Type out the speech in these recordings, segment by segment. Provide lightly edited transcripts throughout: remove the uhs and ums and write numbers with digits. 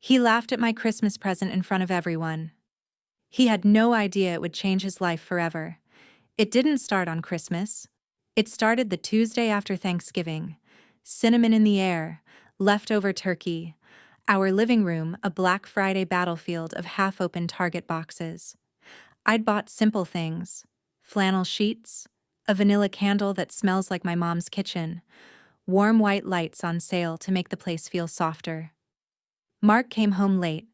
He laughed at my Christmas present in front of everyone. He had no idea it would change his life forever. It didn't start on Christmas. It started the Tuesday after Thanksgiving. Cinnamon in the air, leftover turkey, our living room a Black Friday battlefield of half-open Target boxes. I'd bought simple things: flannel sheets, a vanilla candle that smells like my mom's kitchen, warm white lights on sale to make the place feel softer. Mark came home late,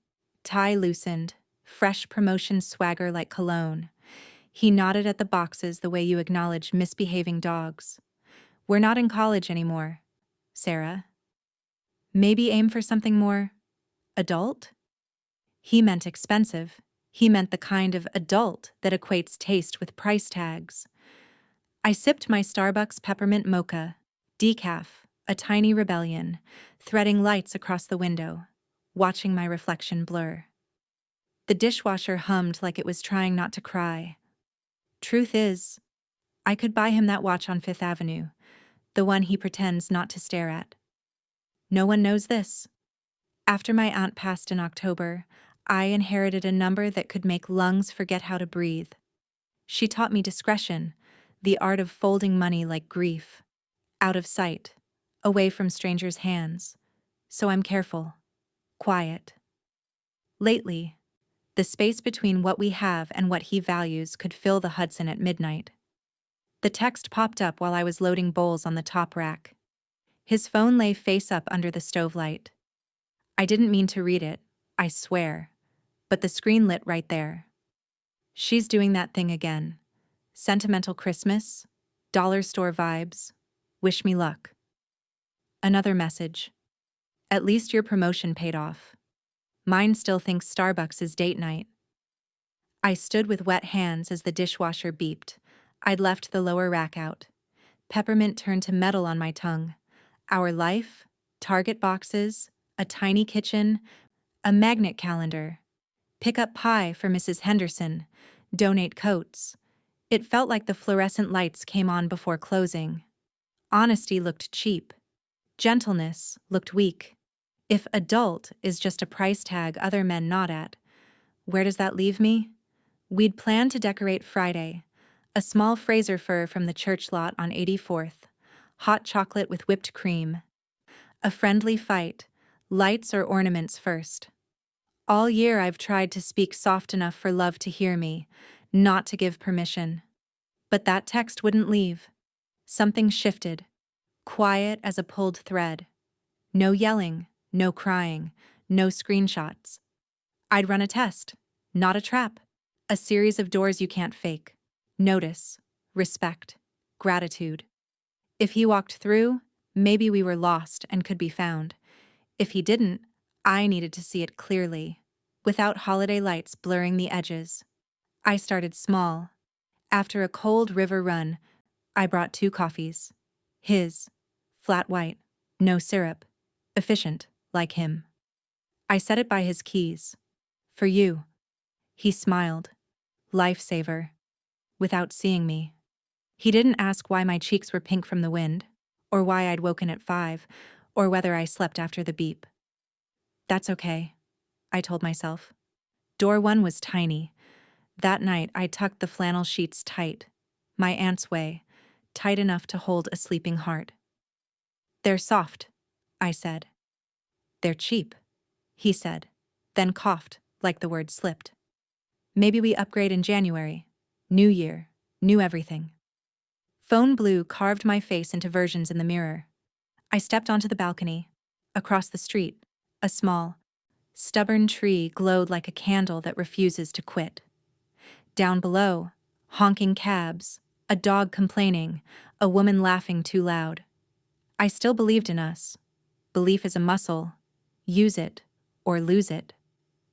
tie loosened, fresh promotion swagger like cologne. He nodded at the boxes the way you acknowledge misbehaving dogs. "We're not in college anymore, Sarah. Maybe aim for something more adult?" He meant expensive. He meant the kind of adult that equates taste with price tags. I sipped my Starbucks peppermint mocha, decaf, a tiny rebellion, threading lights across the window, watching my reflection blur. The dishwasher hummed like it was trying not to cry. Truth is, I could buy him that watch on Fifth Avenue, the one he pretends not to stare at. No one knows this. After my aunt passed in October, I inherited a number that could make lungs forget how to breathe. She taught me discretion, the art of folding money like grief, out of sight, away from strangers' hands. So I'm careful, quiet. Lately, the space between what we have and what he values could fill the Hudson at midnight. The text popped up while I was loading bowls on the top rack. His phone lay face up under the stove light. I didn't mean to read it, I swear, but the screen lit right there. She's doing that thing again. Sentimental Christmas, dollar store vibes, wish me luck. Another message. At least your promotion paid off. Mine still thinks Starbucks is date night. I stood with wet hands as the dishwasher beeped. I'd left the lower rack out. Peppermint turned to metal on my tongue. Our life, Target boxes, a tiny kitchen, a magnet calendar. Pick up pie for Mrs. Henderson. Donate coats. It felt like the fluorescent lights came on before closing. Honesty looked cheap. Gentleness looked weak. If adult is just a price tag other men nod at, where does that leave me? We'd planned to decorate Friday. A small Fraser fir from the church lot on 84th. Hot chocolate with whipped cream. A friendly fight. Lights or ornaments first. All year I've tried to speak soft enough for love to hear me, not to give permission. But that text wouldn't leave. Something shifted. Quiet as a pulled thread. No yelling, no crying, no screenshots. I'd run a test, not a trap. A series of doors you can't fake. Notice, respect, gratitude. If he walked through, maybe we were lost and could be found. If he didn't, I needed to see it clearly, without holiday lights blurring the edges. I started small. After a cold river run, I brought 2 coffees. His, flat white, no syrup, efficient, like him. I set it by his keys. For you. He smiled. Lifesaver. Without seeing me. He didn't ask why my cheeks were pink from the wind, or why I'd woken at 5, or whether I slept after the beep. That's okay, I told myself. Door 1 was tiny. That night I tucked the flannel sheets tight, my aunt's way, tight enough to hold a sleeping heart. They're soft, I said. They're cheap, he said, then coughed like the word slipped. Maybe we upgrade in January. New year, new everything. Phone blue carved my face into versions in the mirror. I stepped onto the balcony. Across the street, a small, stubborn tree glowed like a candle that refuses to quit. Down below, honking cabs, a dog complaining, a woman laughing too loud. I still believed in us. Belief is a muscle. Use it, or lose it.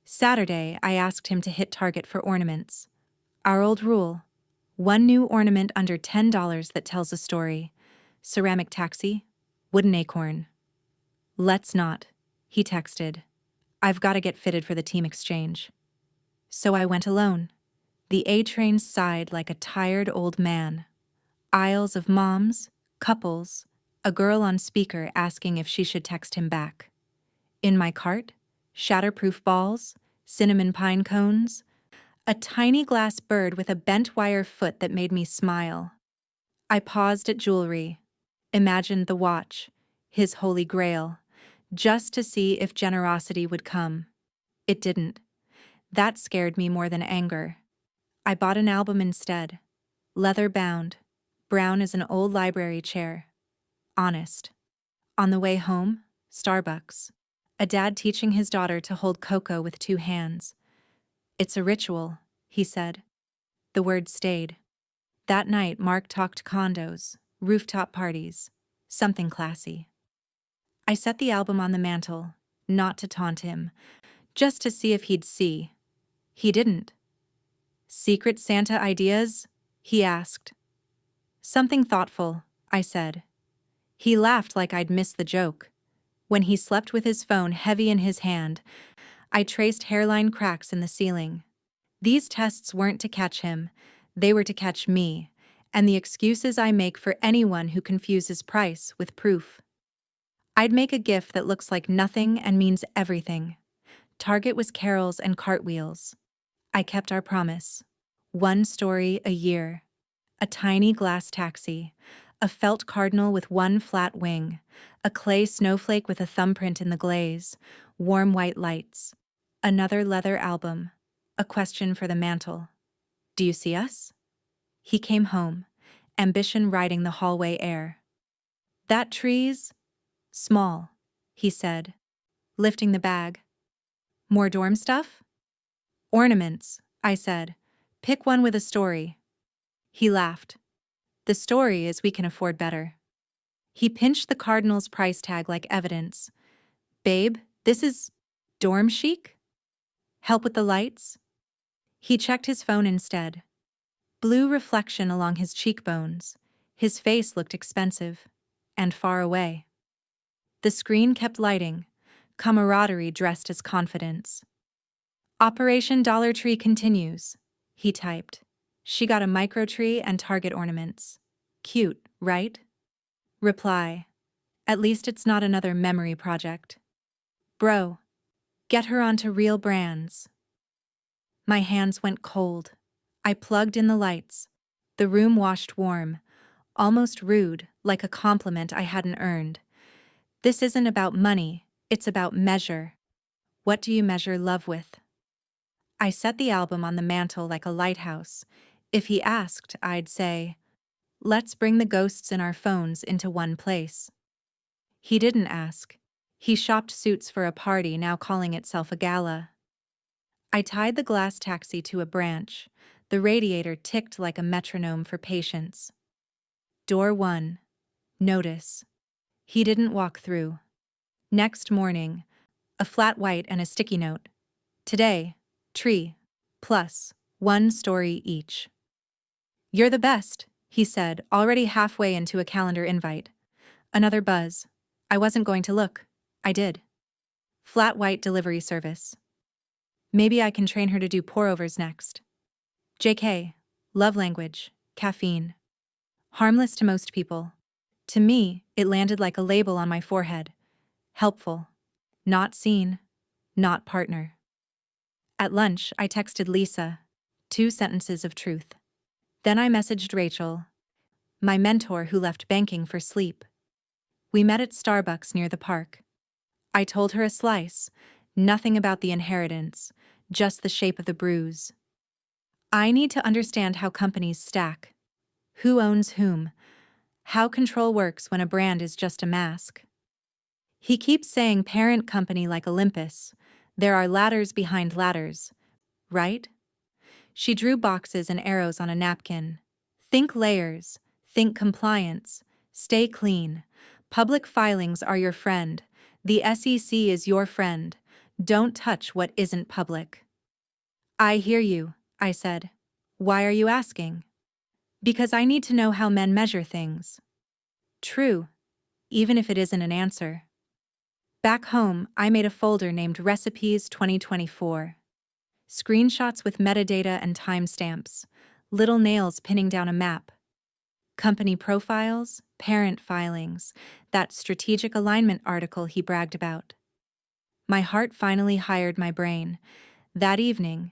Saturday, I asked him to hit Target for ornaments. Our old rule: 1 new ornament under $10 that tells a story. Ceramic taxi, wooden acorn. Let's not, he texted. I've got to get fitted for the team exchange. So I went alone. The A-train sighed like a tired old man. Aisles of moms, couples, a girl on speaker asking if she should text him back. In my cart, Shatterproof balls, cinnamon pine cones, a tiny glass bird with a bent wire foot that made me smile. I paused at jewelry, imagined the watch, his holy grail, just to see if generosity would come. It didn't. That scared me more than anger. I bought an album instead. Leather-bound, brown as an old library chair. Honest. On the way home, Starbucks. A dad teaching his daughter to hold cocoa with 2 hands. "It's a ritual," he said. The word stayed. That night, Mark talked condos, rooftop parties, something classy. I set the album on the mantel, not to taunt him, just to see if he'd see. He didn't. "Secret Santa ideas?" he asked. "Something thoughtful," I said. He laughed like I'd missed the joke. When he slept with his phone heavy in his hand, I traced hairline cracks in the ceiling. These tests weren't to catch him, they were to catch me, and the excuses I make for anyone who confuses price with proof. I'd make a gift that looks like nothing and means everything. Target was carols and cartwheels. I kept our promise. 1 story a year. A tiny glass taxi. A felt cardinal with 1 flat wing. A clay snowflake with a thumbprint in the glaze. Warm white lights. Another leather album. A question for the mantel. "Do you see us?" He came home, ambition riding the hallway air. "That tree's small," he said, lifting the bag. "More dorm stuff?" "Ornaments," I said. "Pick one with a story." He laughed. "The story is we can afford better." He pinched the cardinal's price tag like evidence. "Babe, this is dorm chic? Help with the lights?" He checked his phone instead. Blue reflection along his cheekbones. His face looked expensive. And far away. The screen kept lighting. Camaraderie dressed as confidence. "Operation Dollar Tree continues," he typed. "She got a micro tree and Target ornaments. Cute, right?" Reply. "At least it's not another memory project." "Bro, get her onto real brands." My hands went cold. I plugged in the lights. The room washed warm, almost rude, like a compliment I hadn't earned. This isn't about money, it's about measure. What do you measure love with? I set the album on the mantel like a lighthouse. If he asked, I'd say, "Let's bring the ghosts in our phones into one place." He didn't ask. He shopped suits for a party now calling itself a gala. I tied the glass taxi to a branch. The radiator ticked like a metronome for patience. Door 1. Notice. He didn't walk through. Next morning, a flat white and a sticky note. Today, tree, plus 1 story each. "You're the best," he said, already halfway into a calendar invite. Another buzz. I wasn't going to look. I did. Flat white delivery service. Maybe I can train her to do pour-overs next. JK, love language, caffeine. Harmless to most people. To me, it landed like a label on my forehead. Helpful. Not seen. Not partner. At lunch, I texted Lisa. 2 sentences of truth. Then I messaged Rachel, my mentor who left banking for sleep. We met at Starbucks near the park. I told her a slice, nothing about the inheritance, just the shape of the bruise. I need to understand how companies stack. Who owns whom? How control works when a brand is just a mask. He keeps saying parent company like Olympus. There are ladders behind ladders, right? She drew boxes and arrows on a napkin. Think layers, think compliance, stay clean. Public filings are your friend. The SEC is your friend. Don't touch what isn't public. "I hear you," I said. "Why are you asking?" "Because I need to know how men measure things." True, even if it isn't an answer. Back home, I made a folder named Recipes 2024. Screenshots with metadata and timestamps, little nails pinning down a map. Company profiles, parent filings, that strategic alignment article he bragged about. My heart finally hired my brain. That evening,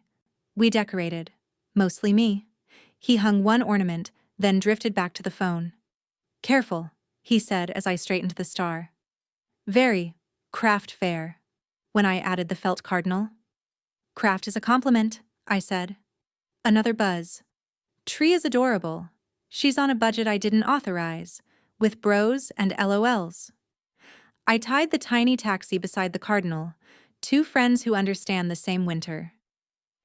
we decorated. Mostly me. He hung one ornament, then drifted back to the phone. "Careful," he said as I straightened the star. "Very. Craft fair." When I added the felt cardinal. "Craft is a compliment," I said. Another buzz. "Tree is adorable. She's on a budget I didn't authorize, with bros and LOLs." I tied the tiny taxi beside the cardinal, two friends who understand the same winter.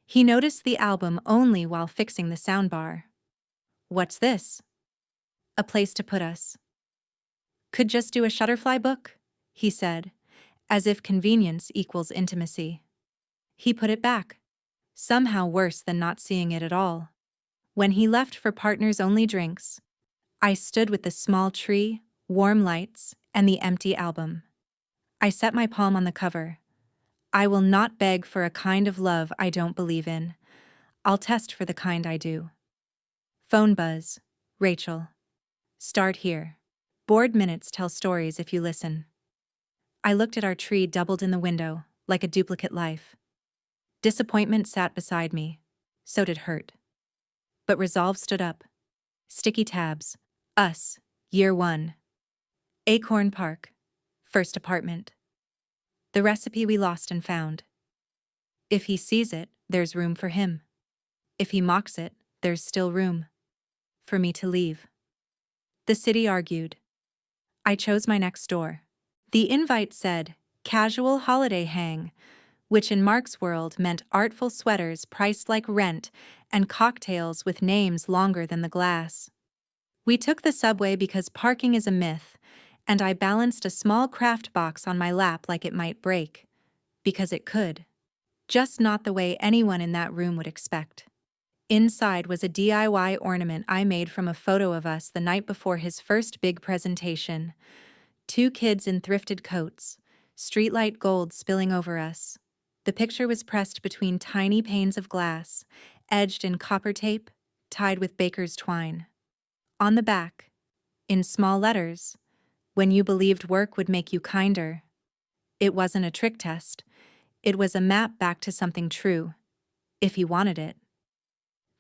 He noticed the album only while fixing the soundbar. "What's this?" "A place to put us." "Could just do a Shutterfly book," he said, as if convenience equals intimacy. He put it back, somehow worse than not seeing it at all. When he left for partners-only drinks, I stood with the small tree, warm lights, and the empty album. I set my palm on the cover. I will not beg for a kind of love I don't believe in. I'll test for the kind I do. Phone buzz. Rachel. "Start here. Bored minutes tell stories if you listen." I looked at our tree doubled in the window, like a duplicate life. Disappointment sat beside me. So did hurt. But resolve stood up. Sticky tabs. Us. Year 1. Acorn Park. First apartment. The recipe we lost and found. If he sees it, there's room for him. If he mocks it, there's still room for me to leave. The city argued. I chose my next door. The invite said, "Casual holiday hang," which in Mark's world meant artful sweaters priced like rent and cocktails with names longer than the glass. We took the subway because parking is a myth, and I balanced a small craft box on my lap like it might break. Because it could. Just not the way anyone in that room would expect. Inside was a DIY ornament I made from a photo of us the night before his first big presentation. Two kids in thrifted coats, streetlight gold spilling over us. The picture was pressed between tiny panes of glass, edged in copper tape, tied with baker's twine. On the back, in small letters, "When you believed work would make you kinder." It wasn't a trick test. It was a map back to something true, if he wanted it.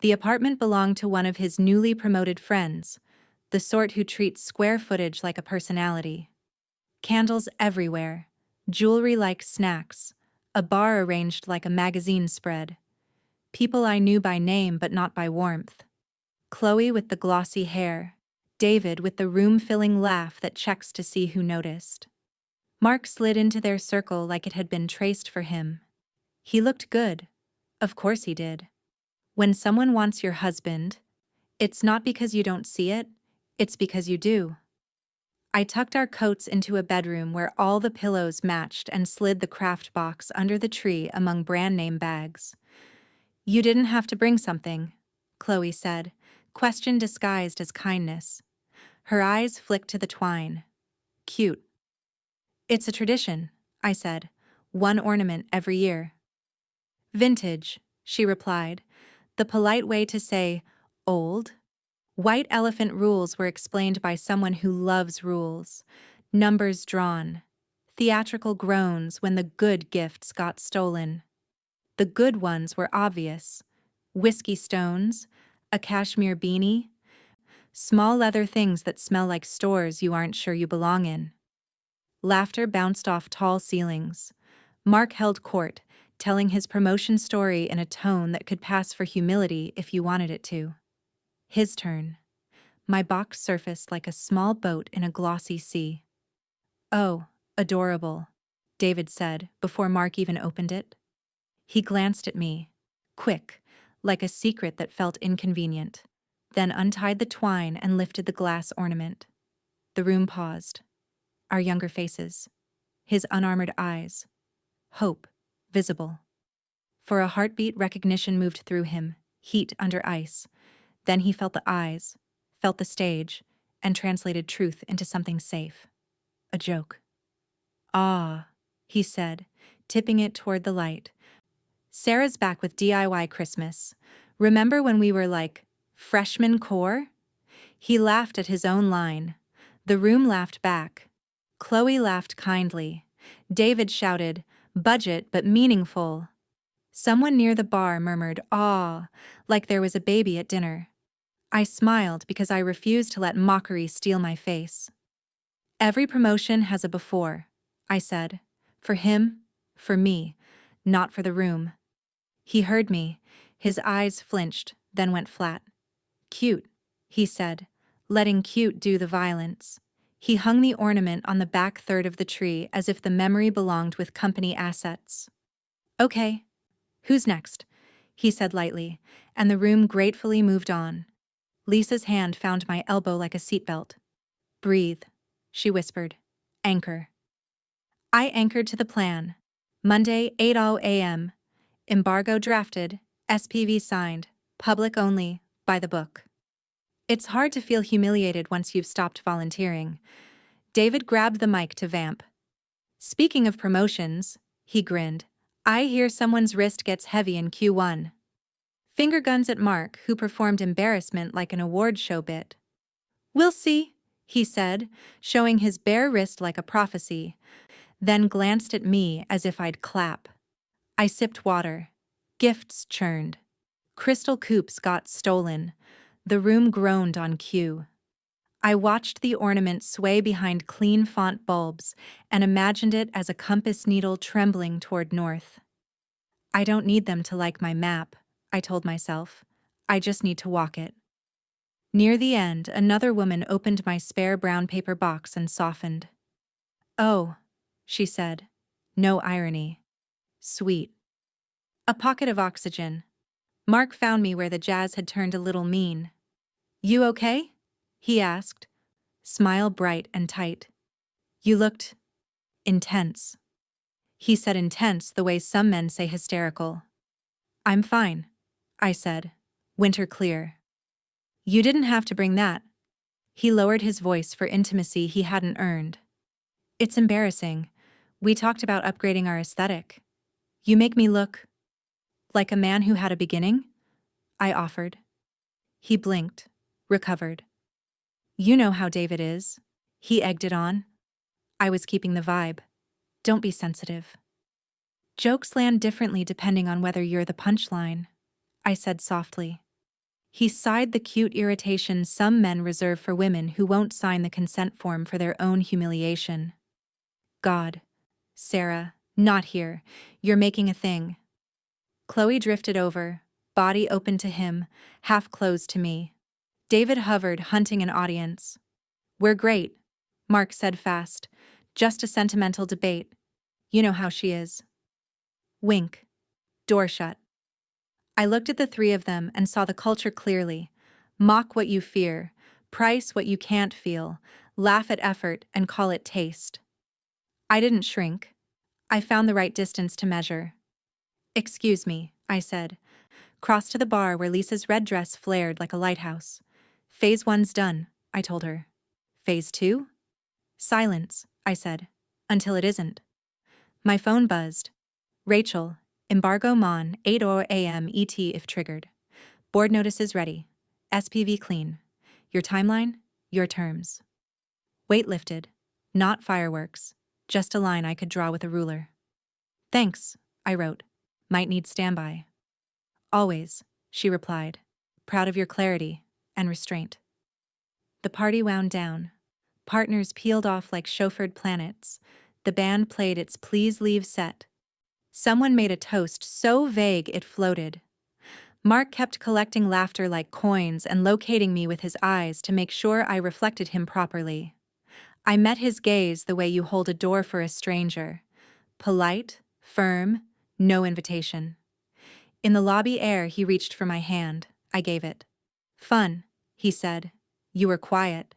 The apartment belonged to one of his newly promoted friends, the sort who treats square footage like a personality. Candles everywhere, jewelry like snacks, a bar arranged like a magazine spread. People I knew by name but not by warmth. Chloe with the glossy hair, David with the room-filling laugh that checks to see who noticed. Mark slid into their circle like it had been traced for him. He looked good. Of course he did. When someone wants your husband, it's not because you don't see it, it's because you do. I tucked our coats into a bedroom where all the pillows matched and slid the craft box under the tree among brand-name bags. "You didn't have to bring something," Chloe said, question disguised as kindness. Her eyes flicked to the twine. "Cute." "It's a tradition," I said. "One ornament every year." "Vintage," she replied. The polite way to say, "old." White elephant rules were explained by someone who loves rules. Numbers drawn. Theatrical groans when the good gifts got stolen. The good ones were obvious. Whiskey stones, a cashmere beanie, small leather things that smell like stores you aren't sure you belong in. Laughter bounced off tall ceilings. Mark held court, telling his promotion story in a tone that could pass for humility if you wanted it to. His turn. My box surfaced like a small boat in a glossy sea. "Oh, adorable," David said before Mark even opened it. He glanced at me, quick, like a secret that felt inconvenient, then untied the twine and lifted the glass ornament. The room paused. Our younger faces. His unarmored eyes. Hope, visible. For a heartbeat, recognition moved through him, heat under ice. Then he felt the eyes, felt the stage, and translated truth into something safe. A joke. "Ah," he said, tipping it toward the light. "Sarah's back with DIY Christmas. Remember when we were like, freshman core?" He laughed at his own line. The room laughed back. Chloe laughed kindly. David shouted, Budget but meaningful. Someone near the bar murmured, "Ah," like there was a baby at dinner. I smiled because I refused to let mockery steal my face. Every promotion has a before, I said. For him, for me, not for the room. He heard me. His eyes flinched, then went flat. "Cute," he said, letting cute do the violence. He hung the ornament on the back third of the tree as if the memory belonged with company assets. "Okay. Who's next?" he said lightly, and the room gratefully moved on. Lisa's hand found my elbow like a seatbelt. "Breathe," she whispered. "Anchor." I anchored to the plan. Monday, 8:00 a.m. Embargo drafted, SPV signed, public only, by the book. It's hard to feel humiliated once you've stopped volunteering. David grabbed the mic to vamp. "Speaking of promotions," he grinned, "I hear someone's wrist gets heavy in Q1. Finger guns at Mark, who performed embarrassment like an award show bit. "We'll see," he said, showing his bare wrist like a prophecy, then glanced at me as if I'd clap. I sipped water. Gifts churned. Crystal coupes got stolen. The room groaned on cue. I watched the ornament sway behind clean font bulbs and imagined it as a compass needle trembling toward north. I don't need them to like my map, I told myself. I just need to walk it. Near the end, another woman opened my spare brown paper box and softened. "Oh," she said. No irony. Sweet. A pocket of oxygen. Mark found me where the jazz had turned a little mean. "You okay?" he asked, smile bright and tight. "You looked intense." He said intense the way some men say hysterical. "I'm fine," I said, winter clear. "You didn't have to bring that." He lowered his voice for intimacy he hadn't earned. "It's embarrassing. We talked about upgrading our aesthetic. You make me look like a man who had a beginning," I offered. He blinked, recovered. "You know how David is." He egged it on. I was keeping the vibe. "Don't be sensitive. Jokes land differently depending on whether you're the punchline," I said softly. He sighed the cute irritation some men reserve for women who won't sign the consent form for their own humiliation. "God. Sarah, not here. You're making a thing." Chloe drifted over, body open to him, half closed to me. David hovered, hunting an audience. "We're great," Mark said fast. "Just a sentimental debate. You know how she is." Wink. Door shut. I looked at the three of them and saw the culture clearly. Mock what you fear, price what you can't feel, laugh at effort and call it taste. I didn't shrink. I found the right distance to measure. "Excuse me," I said. Crossed to the bar where Lisa's red dress flared like a lighthouse. "Phase 1's done," I told her. "Phase 2? "Silence," I said. "Until it isn't." My phone buzzed. "Rachel, embargo Mon, 8:00 a.m. ET if triggered. Board notices ready. SPV clean. Your timeline, your terms." Weight lifted. Not fireworks. Just a line I could draw with a ruler. "Thanks," I wrote. "Might need standby." "Always," she replied. "Proud of your clarity and restraint." The party wound down. Partners peeled off like chauffeured planets. The band played its Please Leave set. Someone made a toast so vague it floated. Mark kept collecting laughter like coins and locating me with his eyes to make sure I reflected him properly. I met his gaze the way you hold a door for a stranger. Polite, firm, no invitation. In the lobby air, he reached for my hand. I gave it. "Fun," he said. "You were quiet."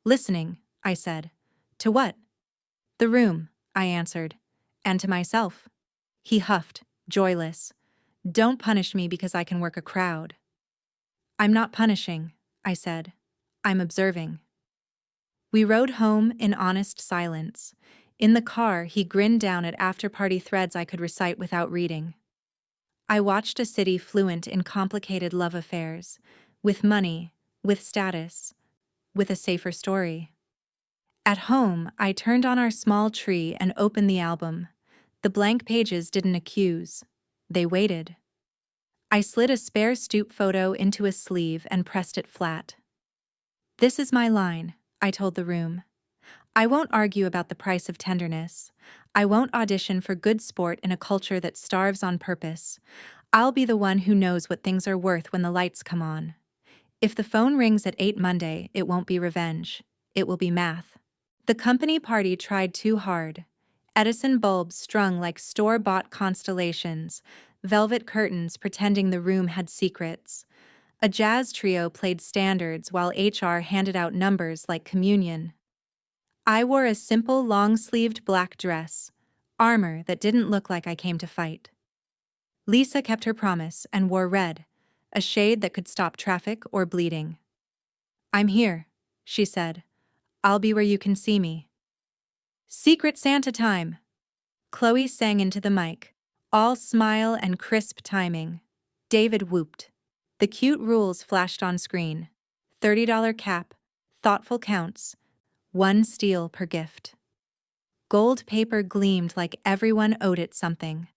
"Listening," I said. "To what?" "The room," I answered. "And to myself." He huffed, joyless. "Don't punish me because I can work a crowd." "I'm not punishing," I said. "I'm observing." We rode home in honest silence. In the car, he grinned down at after-party threads I could recite without reading. I watched a city fluent in complicated love affairs, with money, with status, with a safer story. At home, I turned on our small tree and opened the album. The blank pages didn't accuse. They waited. I slid a spare stoop photo into a sleeve and pressed it flat. "This is my line," I told the room. "I won't argue about the price of tenderness. I won't audition for good sport in a culture that starves on purpose. I'll be the one who knows what things are worth when the lights come on. If the phone rings at 8 Monday, it won't be revenge. It will be math." The company party tried too hard. Edison bulbs strung like store-bought constellations, velvet curtains pretending the room had secrets. A jazz trio played standards while HR handed out numbers like communion. I wore a simple long-sleeved black dress, armor that didn't look like I came to fight. Lisa kept her promise and wore red, a shade that could stop traffic or bleeding. "I'm here," she said. "I'll be where you can see me." "Secret Santa time!" Chloe sang into the mic, all smile and crisp timing. David whooped. The cute rules flashed on screen. $30 cap, thoughtful counts, 1 steal per gift. Gold paper gleamed like everyone owed it something.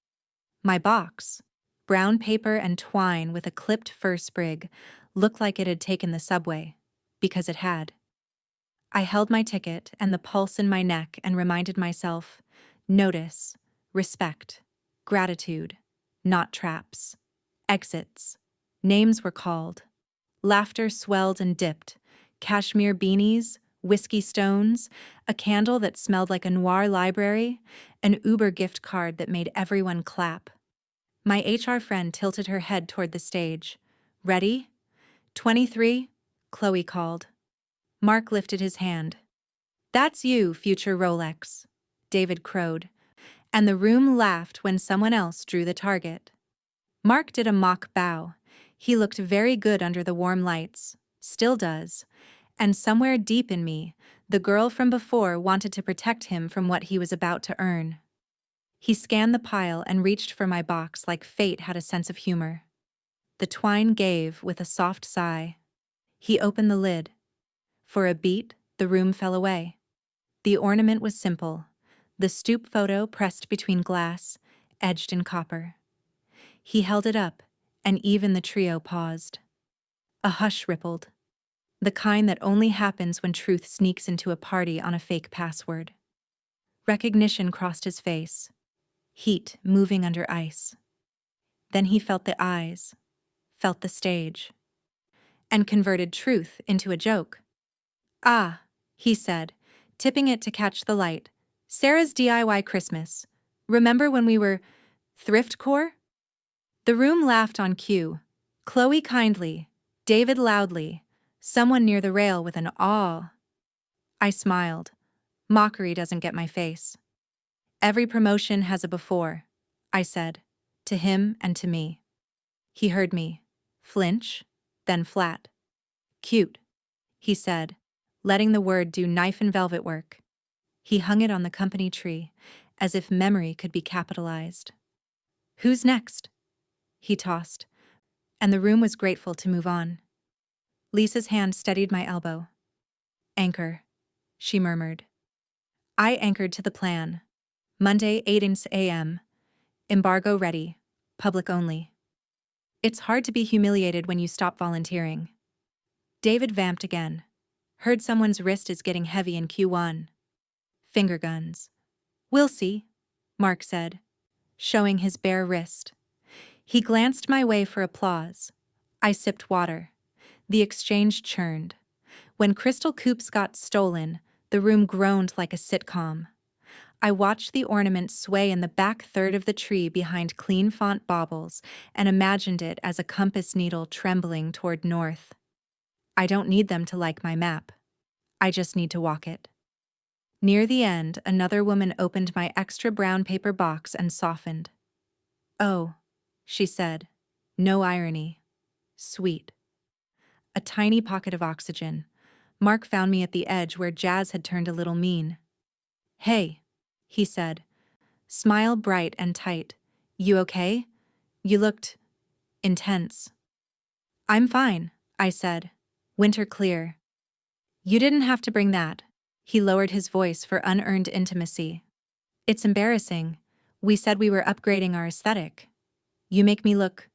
My box, brown paper and twine with a clipped fir sprig, looked like it had taken the subway, because it had. I held my ticket and the pulse in my neck and reminded myself, notice, respect, gratitude, not traps. Exits. Names were called. Laughter swelled and dipped. Cashmere beanies, whiskey stones, a candle that smelled like a noir library, an Uber gift card that made everyone clap. My HR friend tilted her head toward the stage. "Ready?" 23, Chloe called. Mark lifted his hand. "That's you, future Rolex," David crowed, and the room laughed when someone else drew the target. Mark did a mock bow. He looked very good under the warm lights, still does, and somewhere deep in me, the girl from before wanted to protect him from what he was about to earn. He scanned the pile and reached for my box like fate had a sense of humor. The twine gave with a soft sigh. He opened the lid. For a beat, the room fell away. The ornament was simple, the stoop photo pressed between glass, edged in copper. He held it up, and even the trio paused. A hush rippled, the kind that only happens when truth sneaks into a party on a fake password. Recognition crossed his face, heat moving under ice. Then he felt the eyes, felt the stage, and converted truth into a joke. "Ah," he said, tipping it to catch the light. "Sarah's DIY Christmas. Remember when we were thriftcore?" The room laughed on cue. Chloe kindly, David loudly, someone near the rail with an awe. I smiled. Mockery doesn't get my face. "Every promotion has a before," I said, to him and to me. He heard me, flinch, then flat. "Cute," he said, letting the word do knife and velvet work. He hung it on the company tree, as if memory could be capitalized. "Who's next?" he tossed, and the room was grateful to move on. Lisa's hand steadied my elbow. "Anchor," she murmured. I anchored to the plan. Monday, 8 a.m. Embargo ready. Public only. It's hard to be humiliated when you stop volunteering. David vamped again. Heard someone's wrist is getting heavy in Q1. Finger guns. "We'll see," Mark said, showing his bare wrist. He glanced my way for applause. I sipped water. The exchange churned. When crystal coops got stolen, the room groaned like a sitcom. I watched the ornament sway in the back third of the tree behind clean font baubles and imagined it as a compass needle trembling toward north. I don't need them to like my map. I just need to walk it. Near the end, another woman opened my extra brown paper box and softened. "Oh," she said, no irony. Sweet. A tiny pocket of oxygen. Mark found me at the edge where Jazz had turned a little mean. "Hey," he said, smile bright and tight. "You okay? You looked intense." "I'm fine," I said. Winter clear. "You didn't have to bring that." He lowered his voice for unearned intimacy. "It's embarrassing. We said we were upgrading our aesthetic. You make me look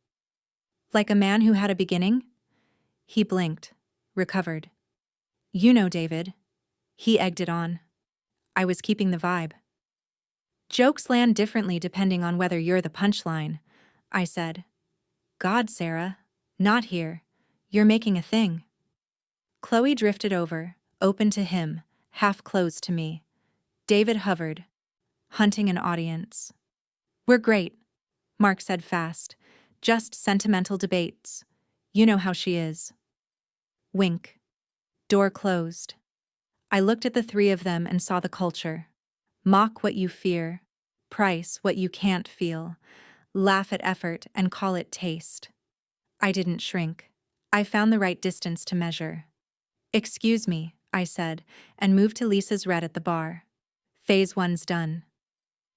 like a man who had a beginning? He blinked, recovered. You know, David. He egged it on. I was keeping the vibe. Jokes land differently depending on whether you're the punchline, I said. God, Sarah. Not here. You're making a thing. Chloe drifted over, open to him, half closed to me. David hovered, hunting an audience. We're great, Mark said fast. Just sentimental debates. You know how she is. Wink. Door closed. I looked at the three of them and saw the culture. Mock what you fear. Price what you can't feel. Laugh at effort and call it taste. I didn't shrink. I found the right distance to measure. Excuse me, I said, and moved to Lisa's red at the bar. Phase 1's done.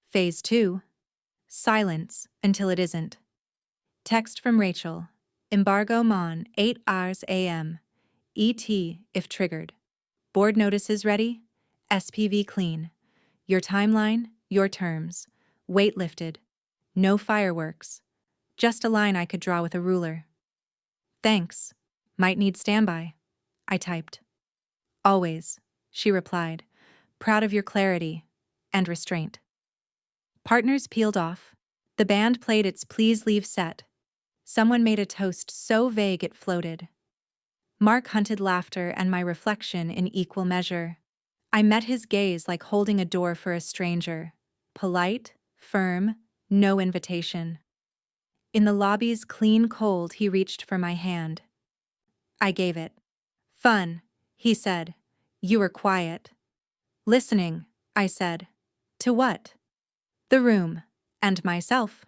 Phase 2. Silence until it isn't. Text from Rachel. Embargo Mon, 8 hours AM. ET if triggered. Board notices ready? SPV clean. Your timeline, your terms. Weight lifted. No fireworks. Just a line I could draw with a ruler. Thanks. Might need standby. I typed. Always, she replied. Proud of your clarity and restraint. Partners peeled off. The band played its Please Leave set. Someone made a toast so vague it floated. Mark hunted laughter and my reflection in equal measure. I met his gaze like holding a door for a stranger. Polite, firm, no invitation. In the lobby's clean cold, he reached for my hand. I gave it. Fun, he said. You were quiet. Listening, I said. To what? The room, and myself.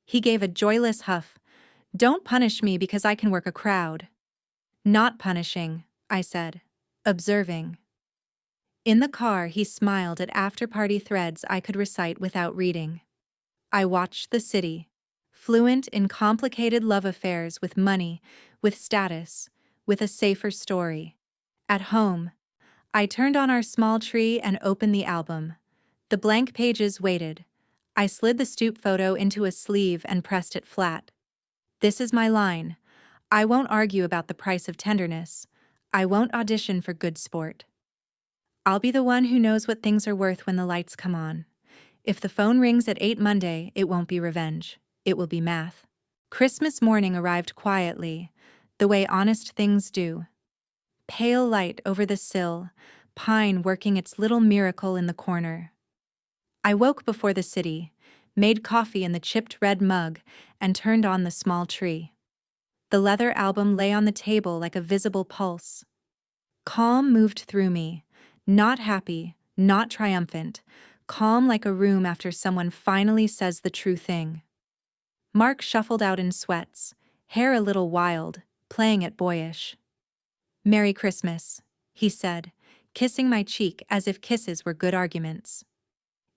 He gave a joyless huff. Don't punish me because I can work a crowd. Not punishing, I said. Observing. In the car, he smiled at after-party threads I could recite without reading. I watched the city, fluent in complicated love affairs with money, with status, with a safer story. At home, I turned on our small tree and opened the album. The blank pages waited. I slid the stoop photo into a sleeve and pressed it flat. This is my line. I won't argue about the price of tenderness. I won't audition for good sport. I'll be the one who knows what things are worth when the lights come on. If the phone rings at 8 Monday, it won't be revenge. It will be math. Christmas morning arrived quietly, the way honest things do. Pale light over the sill, pine working its little miracle in the corner. I woke before the city, made coffee in the chipped red mug, and turned on the small tree. The leather album lay on the table like a visible pulse. Calm moved through me, not happy, not triumphant, calm like a room after someone finally says the true thing. Mark shuffled out in sweats, hair a little wild, playing it boyish. Merry Christmas, he said, kissing my cheek as if kisses were good arguments.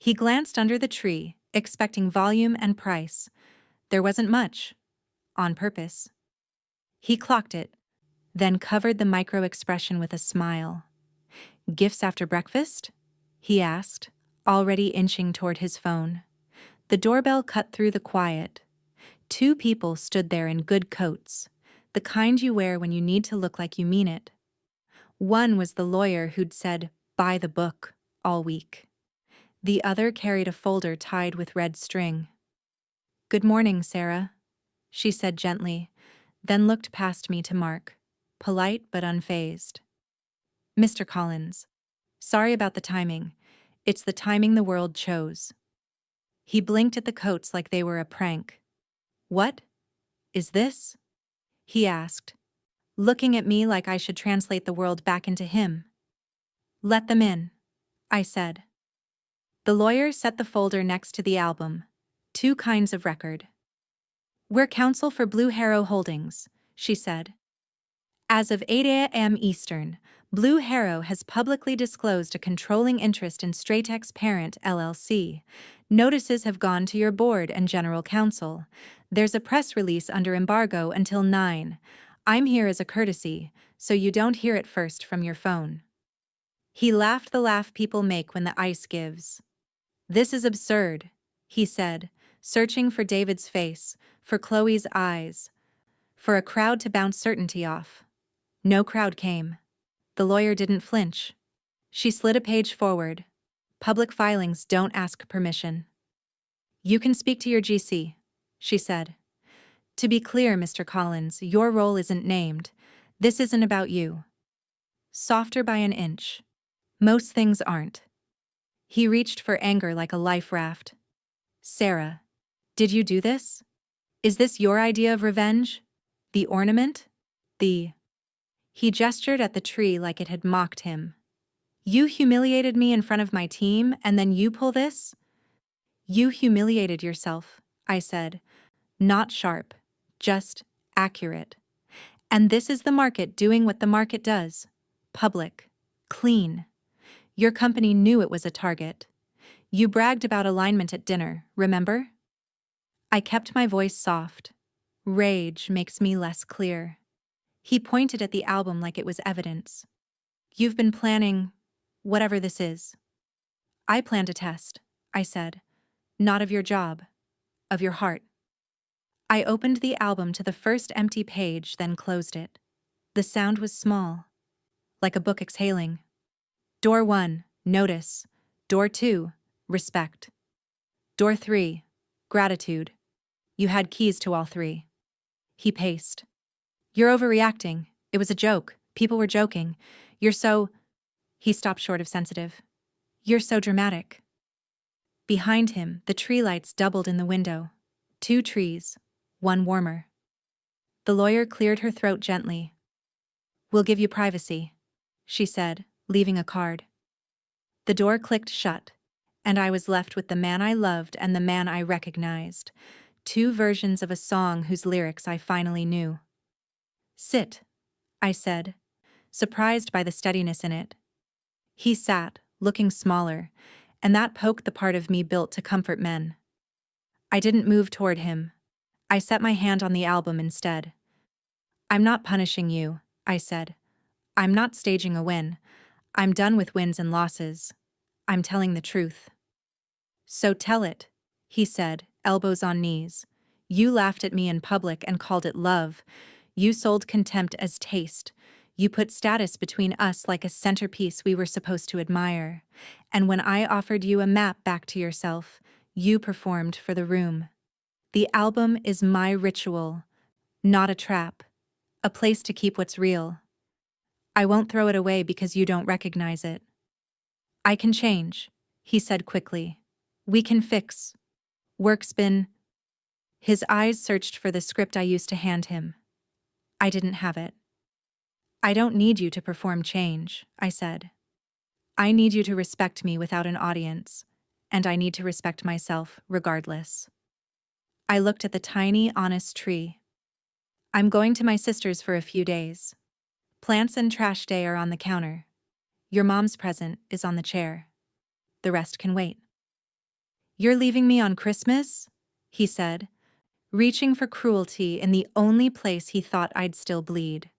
He glanced under the tree, expecting volume and price. There wasn't much. On purpose. He clocked it, then covered the micro-expression with a smile. Gifts after breakfast? He asked, already inching toward his phone. The doorbell cut through the quiet. 2 people stood there in good coats, the kind you wear when you need to look like you mean it. One was the lawyer who'd said, "Buy the book," all week. The other carried a folder tied with red string. "Good morning, Sarah," she said gently, then looked past me to Mark, polite but unfazed. "Mr. Collins, sorry about the timing. It's the timing the world chose." He blinked at the coats like they were a prank. "What is this?" he asked, looking at me like I should translate the world back into him. "Let them in," I said. The lawyer set the folder next to the album. 2 kinds of record. "We're counsel for Blue Harrow Holdings," she said. "As of 8 a.m. Eastern, Blue Harrow has publicly disclosed a controlling interest in Stratex Parent LLC. Notices have gone to your board and general counsel. There's a press release under embargo until 9. I'm here as a courtesy, so you don't hear it first from your phone." He laughed the laugh people make when the ice gives. "This is absurd," he said, searching for David's face, for Chloe's eyes, for a crowd to bounce certainty off. No crowd came. The lawyer didn't flinch. She slid a page forward. Public filings don't ask permission. You can speak to your GC, she said. To be clear, Mr. Collins, your role isn't named. This isn't about you. Softer by an inch. Most things aren't. He reached for anger like a life raft. Sarah, did you do this? Is this your idea of revenge? The ornament? The... He gestured at the tree like it had mocked him. You humiliated me in front of my team, and then you pull this? You humiliated yourself, I said. Not sharp, just accurate. And this is the market doing what the market does. Public. Clean. Your company knew it was a target. You bragged about alignment at dinner, remember? I kept my voice soft. Rage makes me less clear. He pointed at the album like it was evidence. You've been planning whatever this is. I planned a test, I said. Not of your job, of your heart. I opened the album to the first empty page, then closed it. The sound was small, like a book exhaling. Door 1, notice. Door 2, respect. Door 3, gratitude. You had keys to all 3. He paced. You're overreacting. It was a joke. People were joking. You're so... He stopped short of sensitive. You're so dramatic. Behind him, the tree lights doubled in the window. 2 trees, 1 warmer. The lawyer cleared her throat gently. We'll give you privacy, she said, leaving a card. The door clicked shut, and I was left with the man I loved and the man I recognized. 2 versions of a song whose lyrics I finally knew. Sit, I said, surprised by the steadiness in it. He sat, looking smaller, and that poked the part of me built to comfort men. I didn't move toward him. I set my hand on the album instead. I'm not punishing you, I said. I'm not staging a win. I'm done with wins and losses. I'm telling the truth. So tell it, he said, elbows on knees. You laughed at me in public and called it love. You sold contempt as taste. You put status between us like a centerpiece we were supposed to admire. And when I offered you a map back to yourself, you performed for the room. The album is my ritual, not a trap, a place to keep what's real. I won't throw it away because you don't recognize it. I can change, he said quickly. We can fix. Work's been... His eyes searched for the script I used to hand him. I didn't have it. I don't need you to perform change, I said. I need you to respect me without an audience, and I need to respect myself regardless. I looked at the tiny, honest tree. I'm going to my sister's for a few days. Plants and trash day are on the counter. Your mom's present is on the chair. The rest can wait. You're leaving me on Christmas? He said, reaching for cruelty in the only place he thought I'd still bleed.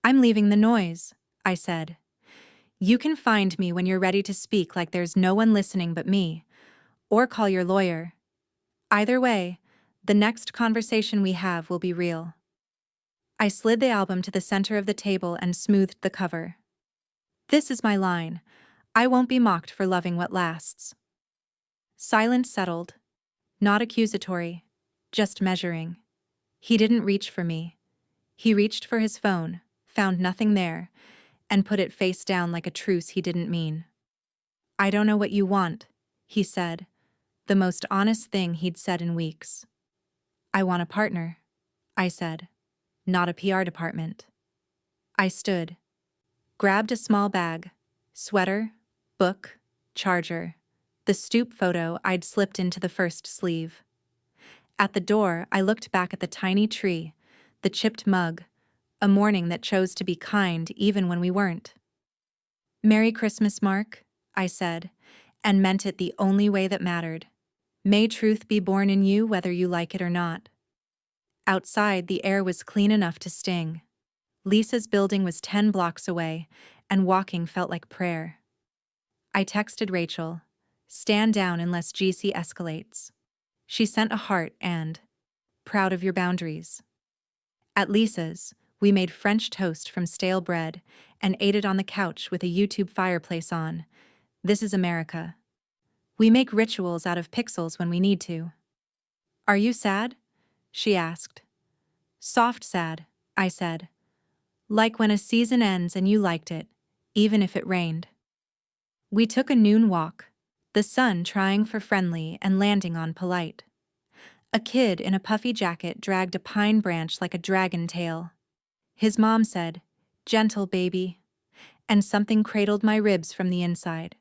I'm leaving the noise, I said. You can find me when you're ready to speak like there's no one listening but me, or call your lawyer. Either way, the next conversation we have will be real. I slid the album to the center of the table and smoothed the cover. This is my line. I won't be mocked for loving what lasts. Silence settled. Not accusatory, just measuring. He didn't reach for me. He reached for his phone, found nothing there, and put it face down like a truce he didn't mean. I don't know what you want, he said, the most honest thing he'd said in weeks. I want a partner, I said, not a PR department. I stood, grabbed a small bag, sweater, book, charger, the stoop photo I'd slipped into the first sleeve. At the door, I looked back at the tiny tree, the chipped mug, a morning that chose to be kind even when we weren't. Merry Christmas, Mark, I said, and meant it the only way that mattered. May truth be born in you whether you like it or not. Outside, the air was clean enough to sting. Lisa's building was 10 blocks away, and walking felt like prayer. I texted Rachel, Stand down unless GC escalates. She sent a heart and, proud of your boundaries. At Lisa's, we made French toast from stale bread and ate it on the couch with a YouTube fireplace on. This is America. We make rituals out of pixels when we need to. Are you sad? She asked. Soft sad, I said. Like when a season ends and you liked it, even if it rained. We took a noon walk, the sun trying for friendly and landing on polite. A kid in a puffy jacket dragged a pine branch like a dragon tail. His mom said, "Gentle baby," and something cradled my ribs from the inside.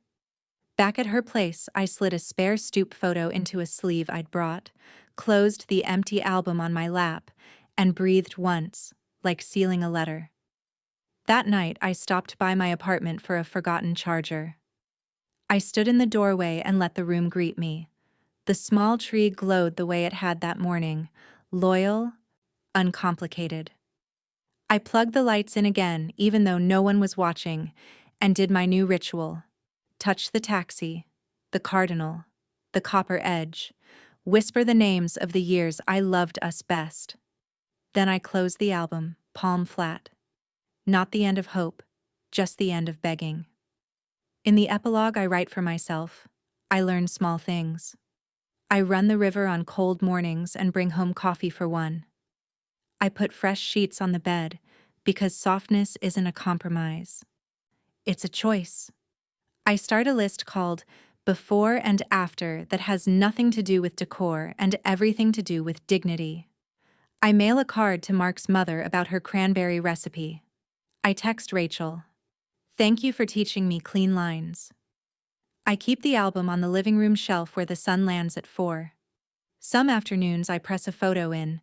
Back at her place, I slid a spare stoop photo into a sleeve I'd brought, closed the empty album on my lap, and breathed once, like sealing a letter. That night, I stopped by my apartment for a forgotten charger. I stood in the doorway and let the room greet me. The small tree glowed the way it had that morning, loyal, uncomplicated. I plugged the lights in again, even though no one was watching, and did my new ritual. Touch the taxi, the cardinal, the copper edge, whisper the names of the years I loved us best. Then I closed the album, palm flat. Not the end of hope, just the end of begging. In the epilogue I write for myself, I learn small things. I run the river on cold mornings and bring home coffee for one. I put fresh sheets on the bed because softness isn't a compromise. It's a choice. I start a list called Before and After that has nothing to do with decor and everything to do with dignity. I mail a card to Mark's mother about her cranberry recipe. I text Rachel, "Thank you for teaching me clean lines." I keep the album on the living room shelf where the sun lands at 4. Some afternoons I press a photo in.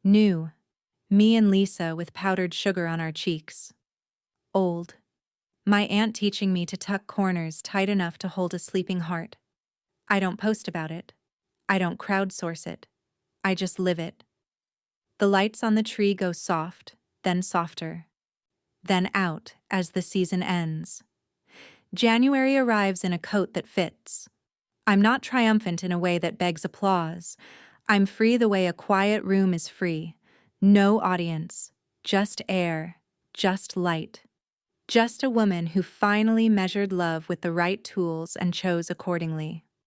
New. Me and Lisa with powdered sugar on our cheeks. Old. My aunt teaching me to tuck corners tight enough to hold a sleeping heart. I don't post about it. I don't crowdsource it. I just live it. The lights on the tree go soft, then softer. Then out as the season ends. January arrives in a coat that fits. I'm not triumphant in a way that begs applause. I'm free the way a quiet room is free. No audience, just air, just light. Just a woman who finally measured love with the right tools and chose accordingly.